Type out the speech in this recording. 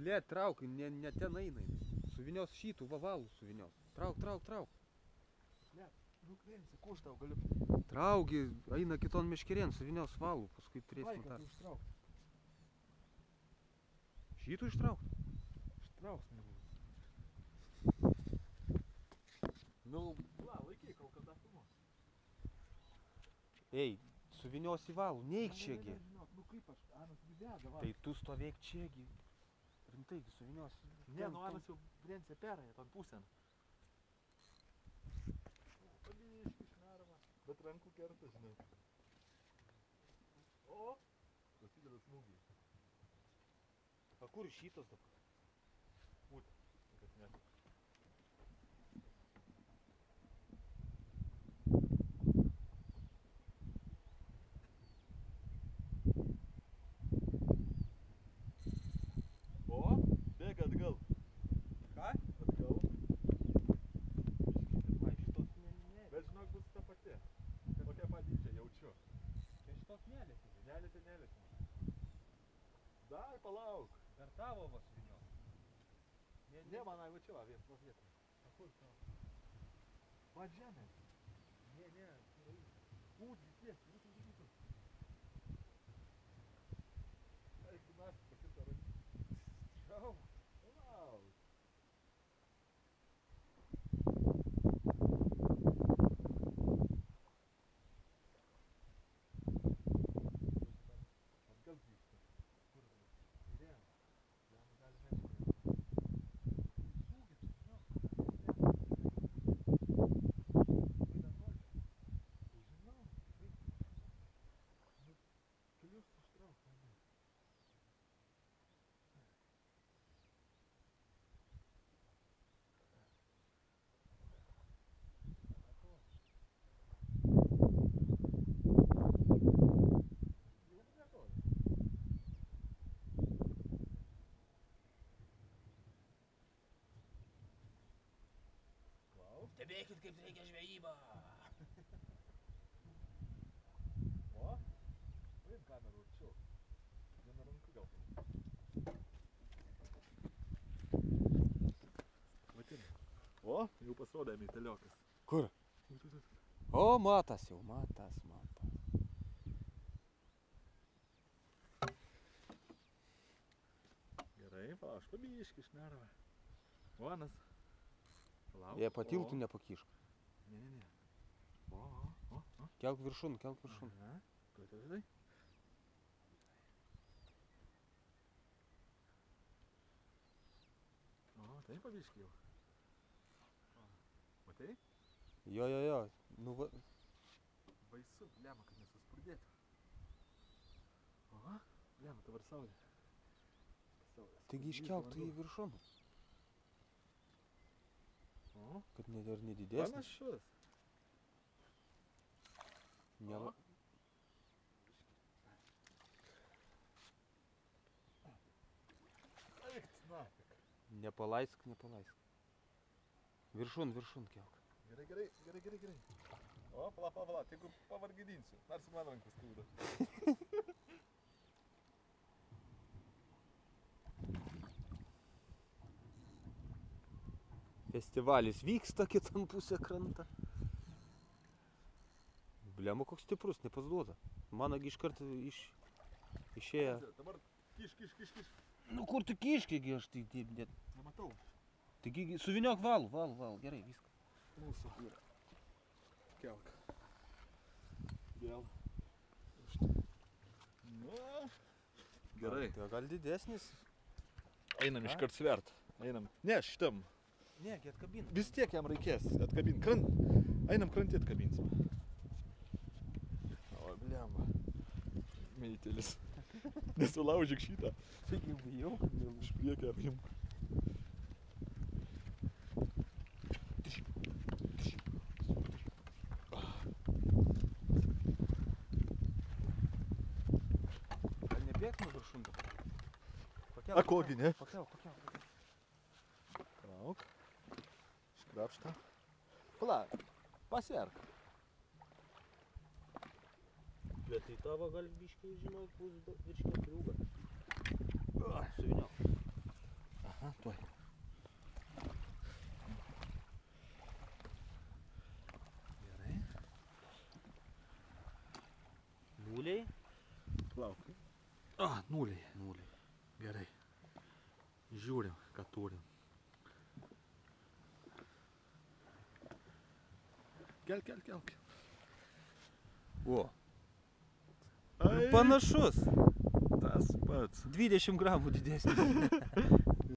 Ble, trauk, ne ten eina. Suvinios šitų, vavalų suvinios. Trauk. Ble, nukrensi, ko aš tau galiu? Traugi, eina kiton meškerien, suvinios valų, paskui turėsim Vaiką tą. tu ištrauk. Šitų ištraukt? Ištrauks nebūs. Nu, la, laikyk, kol kada filmuos. Ei, suvinios į valų, neik čiagi. Žinok, nu kaip aš, Anas veda, va. Tai tu stovėk čiagi. Rimtai, suvinios. Ne, nu Anas jau Vrensė perėja ton pusėn. Pabiški šnarva, bet rankų kerta, žinai. O, prasideda smūgiai. A kur šitas dabar? Būt, kad ne. O, bėga atgal. Ką? Atgal. Ai, šitos ne. Bet žinok, bus ta pati. Tokia padydžia, jaučiu. Tai šitos nelėsi. Nelėti. Dar palauk. Dar tavo va suvinios. Ne, man va čia va, vietą. A kur tavo? Va žemė. Ne. Būt, vis tiek. Eik, tu naktį pakirtą ranį. Trauk. Palauk. Atgal grįžta. Kur dabar? Žiūrėjom. Jam gali nešti. Sūgit, žinok. Žinau. Nu, kelius ištrauk, mane. Stebėkit, kaip reikia žvejybą. O, paim kamerų arčiau. Viena ranka gal. Matinai. O, jau pasirodė meiteliokas. Kur? O, matas jau, matas. Gerai, palauk, pabiški šnarva. O, Anas. Palauk. Jei patiltų nepakišk. Ne. O. Kelk viršun. Aha. Tai. O, tai pabiški jau. Matai? Jo. Nu va. Baisu, lemą, kad nesuspurdėtų. O, lemą, dabar saulė. Taigi iškelk tu į viršun. O, Kad ir nedidesnis. panašus. Nela... Eik, na. Nepalaisk. Viršun kelk. Gerai. O, pala, tegu pavargidinsiu. Nors man rankų skauda. Festivalis vyksta kitam pusę krantą. Blemu, koks stiprus, nepasduoda. Managi iš karto išėjo. Dabar kiš. Nu kur tu kiškiai, aš tai net... Nematau. Taigi suviniok valų, gerai, viskas. Mūsų yra. Kelk. Vėl. Nu. Gerai. Tai gal didesnis? Einam iškart svert. Einam. Ne, šitam. Negi atkabin. Vis tiek jam reikės atkabint. Einam krantį atkabinsim. O, blemba. Meitelis. Nesulaužyk šitą. Taigi bijau, kad Iš priekio apimk. Gal nebėg nuo viršun dabar? A kogi, ne? Pakelk. Trauk. Iškrapštą. Pala, paserk. Bet tai tavo gal biškiai, žinok, bus virš 4 gal. Suviniok. Aha, tuoj. Gerai. Nuliai? Lauk. Nuliai. Nuliai. Gerai. Žiūrim, ką turim. Kelk. O, Ai, panašus. tas pats. 20 gramų didesnis.